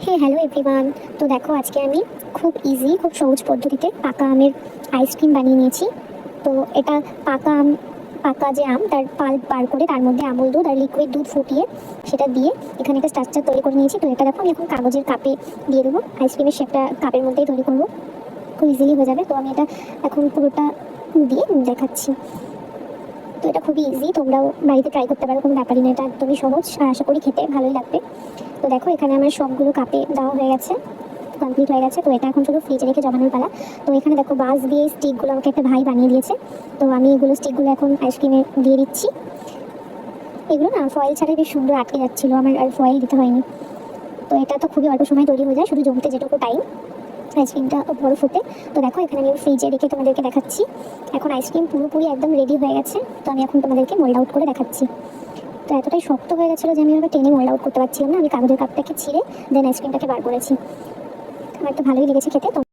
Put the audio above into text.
Hello everyone. তো দেখো আজকে আমি খুব ইজি খুব সহজ পদ্ধতিতে পাকা আমের আইসক্রিম বানিয়ে নিয়েছি। তো এটা পাকা আম, পাকা যে আম তার পাল্প বার করে তার মধ্যে আমুল দুধ আর লিকুইড দুধ ফুটিয়ে সেটা দিয়ে এখানে একটা স্ট্রাকচার তৈরি করে নিয়েছি। তো এটা দেখো আমি এখন কাগজের কাপে দিয়ে দেবো, আইসক্রিমের শেপটা কাপের মধ্যেই তৈরি করবো, খুব ইজিলি হয়ে যাবে। তো আমি এটা এখন পুরোটা দিয়ে দেখাচ্ছি। তো এটা খুবই ইজি, তোমরাও বাড়িতে ট্রাই করতে পারো, কোনো ব্যাপারই না, এটা একদমই সহজ আর আশা করি খেতে ভালোই লাগবে। তো দেখো এখানে আমার সবগুলো কাপে দেওয়া হয়ে গেছে, কমপ্লিট হয়ে গেছে। তো এটা এখন শুধু ফ্রিজে রেখে জমানোর পালা। তো এখানে দেখো বাস দিয়ে স্টিকগুলো আমাকে একটা ভাই বানিয়ে দিয়েছে। তো আমি এগুলো স্টিকগুলো এখন আইসক্রিমে দিয়ে দিচ্ছি। এগুলো না ফয়েল ছাড়াই বেশ সুন্দর আটকে যাচ্ছিলো, আমার আর ফয়েল দিতে হয়নি। তো এটা তো খুবই অল্প সময় তৈরি হয়ে যায়, শুধু জমতে যেটুকু টাইম আইসক্রিমটা বড় ফুটে। তো দেখো এখানে আমি ফ্রিজে রেখে তোমাদেরকে দেখাচ্ছি। এখন আইসক্রিম পুরোপুরি একদম রেডি হয়ে গেছে। তো আমি এখন তোমাদেরকে মোল্ড আউট করে দেখাচ্ছি। তো এতটাই শক্ত হয়ে গেছিলো যে আমি ওটা টেনে মোল্ড আউট করতে পারছিলাম না। আমি কাগজের কাপটাকে ছিঁড়ে দেন আইসক্রিমটাকে বার করেছি। আমার তো ভালোই লেগেছে খেতে।